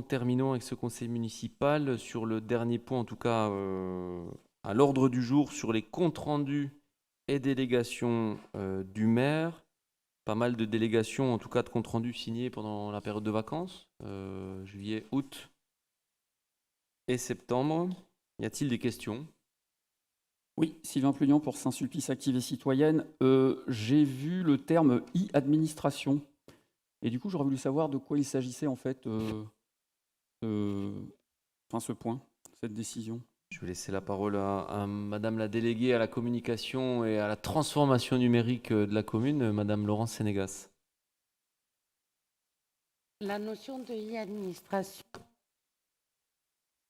terminons avec ce conseil municipal. Sur le dernier point, en tout cas, à l'ordre du jour, sur les comptes rendus et délégations du maire. Pas mal de délégations, en tout cas de comptes rendus signés pendant la période de vacances, juillet, août et septembre. Y a-t-il des questions? Oui, Sylvain Plugnan pour Saint-Sulpice Active et Citoyenne. J'ai vu le terme e-administration. Et du coup, j'aurais voulu savoir de quoi il s'agissait en fait, ce point, cette décision. Je vais laisser la parole à Madame la déléguée à la communication et à la transformation numérique de la commune, Madame Laurence Sénégas. La notion de e-administration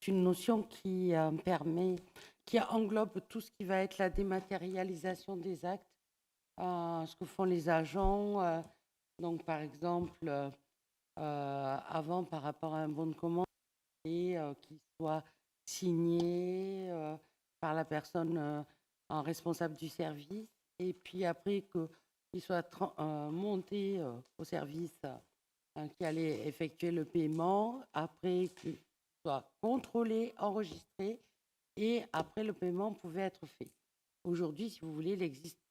est une notion qui qui englobe tout ce qui va être la dématérialisation des actes, ce que font les agents. Donc, par exemple, avant, par rapport à un bon de commande, et qu'il soit signé par la personne en responsable du service, et puis après qu'il soit monté au service qui allait effectuer le paiement, après qu'il soit contrôlé, enregistré, et après le paiement pouvait être fait. Aujourd'hui, si vous voulez, il existe,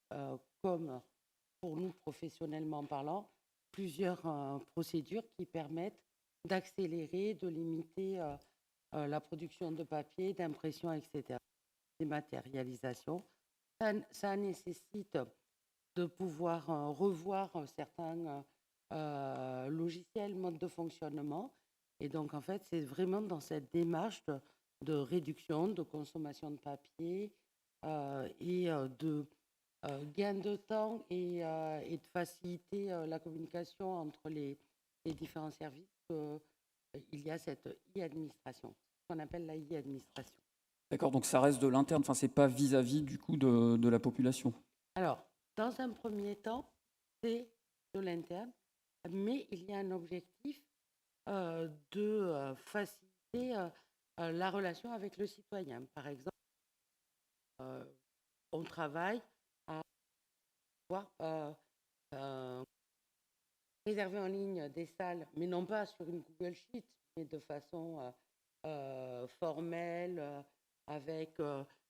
comme pour nous professionnellement parlant, plusieurs procédures qui permettent d'accélérer, de limiter la production de papier, d'impression, etc., dématérialisation. Ça nécessite de pouvoir revoir certains logiciels, modes de fonctionnement. Et donc, en fait, c'est vraiment dans cette démarche de réduction, de consommation de papier et de gain de temps et de faciliter la communication entre les différents services qu'il y a cette e-administration, ce qu'on appelle la e-administration. D'accord, donc ça reste de l'interne, enfin c'est pas vis-à-vis du coup de la population. Alors, dans un premier temps, c'est de l'interne, mais il y a un objectif de faciliter la relation avec le citoyen. Par exemple, on travaille à pouvoir réserver en ligne des salles, mais non pas sur une Google Sheet, mais de façon formelle, avec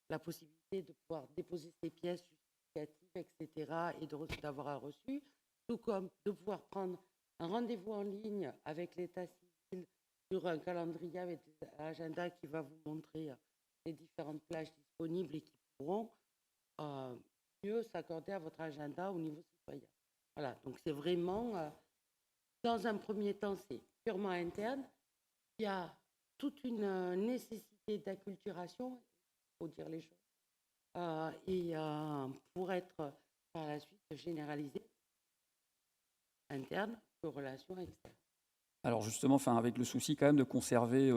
la possibilité de pouvoir déposer ses pièces justificatives, etc., et d'avoir un reçu, tout comme de pouvoir prendre un rendez-vous en ligne avec l'état civil sur un calendrier avec un agenda qui va vous montrer les différentes plages disponibles et qui pourront euh, mieux s'accorder à votre agenda au niveau citoyen. Voilà, donc c'est vraiment, dans un premier temps, c'est purement interne. Il y a toute une nécessité d'acculturation, il faut dire les choses, et pour être par la suite généralisé interne que relations externes. Alors justement, enfin avec le souci quand même de conserver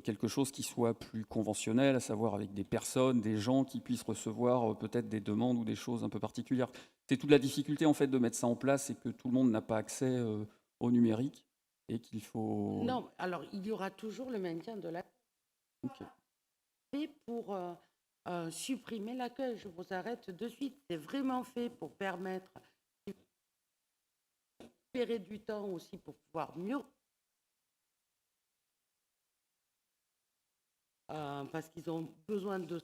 quelque chose qui soit plus conventionnel, à savoir avec des personnes, des gens qui puissent recevoir peut-être des demandes ou des choses un peu particulières. C'est toute la difficulté en fait de mettre ça en place, c'est que tout le monde n'a pas accès au numérique et qu'il faut. Non, alors il y aura toujours le maintien de la Okay. fait pour supprimer l'accueil. Je vous arrête de suite. C'est vraiment fait pour permettre de récupérer du temps aussi pour pouvoir mieux. Parce qu'ils ont besoin de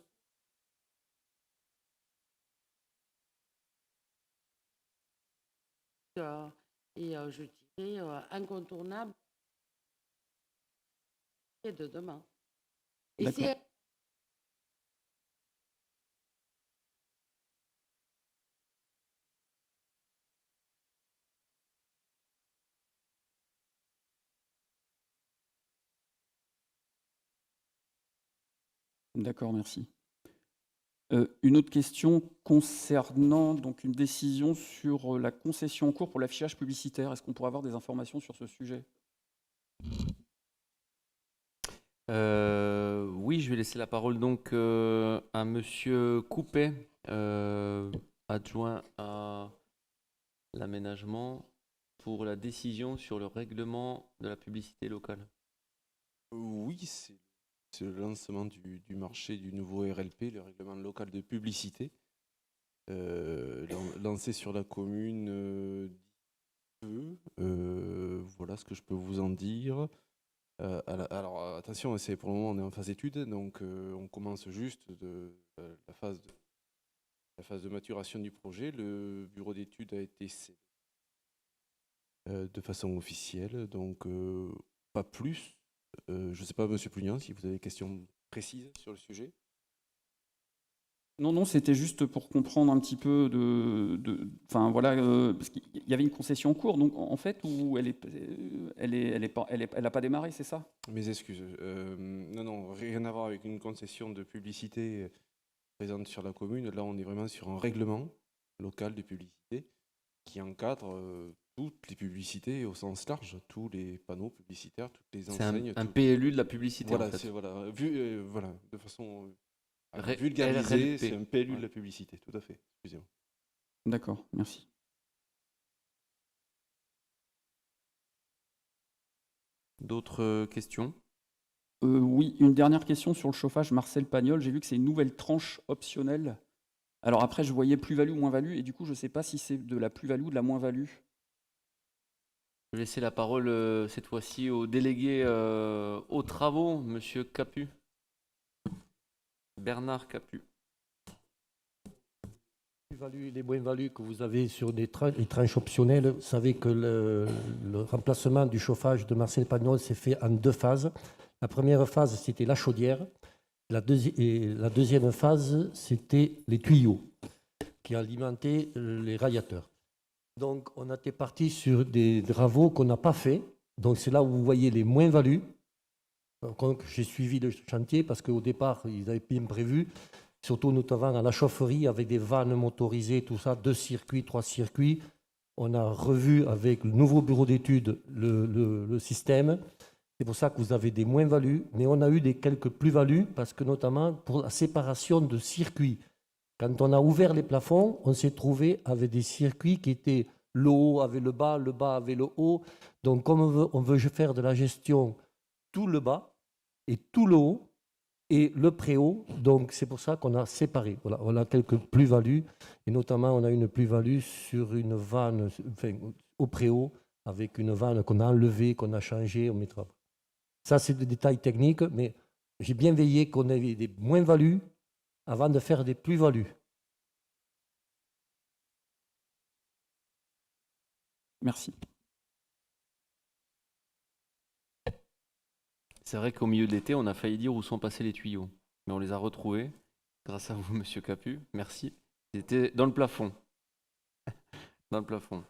et je dirais incontournable de demain. Et D'accord. c'est D'accord, merci. Une autre question concernant donc une décision sur la concession en cours pour l'affichage publicitaire. Est-ce qu'on pourrait avoir des informations sur ce sujet? Oui, je vais laisser la parole donc à Monsieur Coupet, adjoint à l'aménagement, pour la décision sur le règlement de la publicité locale. Oui, c'est le lancement du marché du nouveau RLP, le règlement local de publicité, lancé sur la commune Voilà ce que je peux vous en dire. Alors attention, pour le moment on est en phase d'étude, donc on commence juste la phase de maturation du projet. Le bureau d'études a été scellé de façon officielle, donc pas plus. Je ne sais pas, Monsieur Plugnan, si vous avez des questions précises sur le sujet. Non, c'était juste pour comprendre un petit peu enfin voilà, parce qu'il y avait une concession en cours, donc en fait, où elle a pas démarré, c'est ça? Mes excuses. Non, rien à voir avec une concession de publicité présente sur la commune. Là, on est vraiment sur un règlement local de publicité qui encadre toutes les publicités au sens large, tous les panneaux publicitaires, toutes les C'est enseignes. un PLU de la publicité, Voilà, en fait. c'est voilà, voilà, de façon RLP. vulgarisée, c'est un PLU de la publicité, tout à fait. Excusez-moi. D'accord, merci. D'autres questions? Oui, une dernière question sur le chauffage, Marcel Pagnol. J'ai vu que c'est une nouvelle tranche optionnelle. Alors après, je voyais plus-value, moins-value, et du coup, je ne sais pas si c'est de la plus-value ou de la moins-value. Je vais laisser la parole cette fois-ci au délégué aux travaux, Monsieur Capu. Bernard Capu. Les moins-values que vous avez sur les tranches optionnelles, vous savez que le remplacement du chauffage de Marcel Pagnol s'est fait en 2 phases. La première phase, c'était la chaudière. Et la deuxième phase, c'était les tuyaux qui alimentaient les radiateurs. Donc, on était parti sur des travaux qu'on n'a pas fait. Donc, c'est là où vous voyez les moins-values. Donc, j'ai suivi le chantier parce qu'au départ, ils avaient bien prévu, surtout notamment à la chaufferie avec des vannes motorisées, tout ça, 2 circuits, 3 circuits. On a revu avec le nouveau bureau d'études le système. C'est pour ça que vous avez des moins-values, mais on a eu quelques plus-values parce que notamment pour la séparation de circuits. Quand on a ouvert les plafonds, on s'est trouvé avec des circuits qui étaient le haut avec le bas avec le haut. Donc comme on veut faire de la gestion tout le bas et tout le haut et le préhaut, donc c'est pour ça qu'on a séparé. Voilà, on a quelques plus-values et notamment on a une plus-value sur une vanne, enfin, au préhaut avec une vanne qu'on a enlevée, qu'on a changée, on mettra. Ça, c'est des détails techniques, mais j'ai bien veillé qu'on ait des moins-values avant de faire des plus-values. Merci. C'est vrai qu'au milieu de l'été, on a failli dire où sont passés les tuyaux. Mais on les a retrouvés grâce à vous, Monsieur Capu. Merci. Ils étaient dans le plafond. Dans le plafond.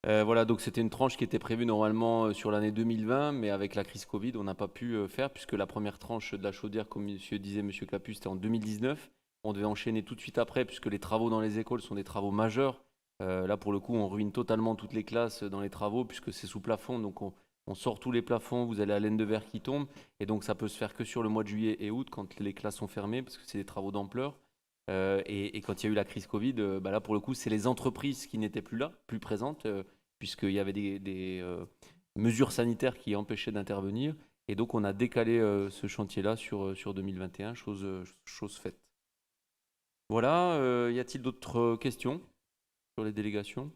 Voilà, donc c'était une tranche qui était prévue normalement sur l'année 2020, mais avec la crise Covid, on n'a pas pu faire, puisque la première tranche de la chaudière, comme disait Monsieur Capu, c'était en 2019. On devait enchaîner tout de suite après, puisque les travaux dans les écoles sont des travaux majeurs. Là, pour le coup, on ruine totalement toutes les classes dans les travaux, puisque c'est sous plafond, donc on sort tous les plafonds, vous avez la laine de verre qui tombe, et donc ça peut se faire que sur le mois de juillet et août, quand les classes sont fermées, parce que c'est des travaux d'ampleur. Et quand il y a eu la crise Covid, là pour le coup, c'est les entreprises qui n'étaient plus là, plus présentes, puisqu'il y avait des mesures sanitaires qui empêchaient d'intervenir. Et donc on a décalé ce chantier-là sur 2021, chose faite. Voilà, y a-t-il d'autres questions sur les délégations ?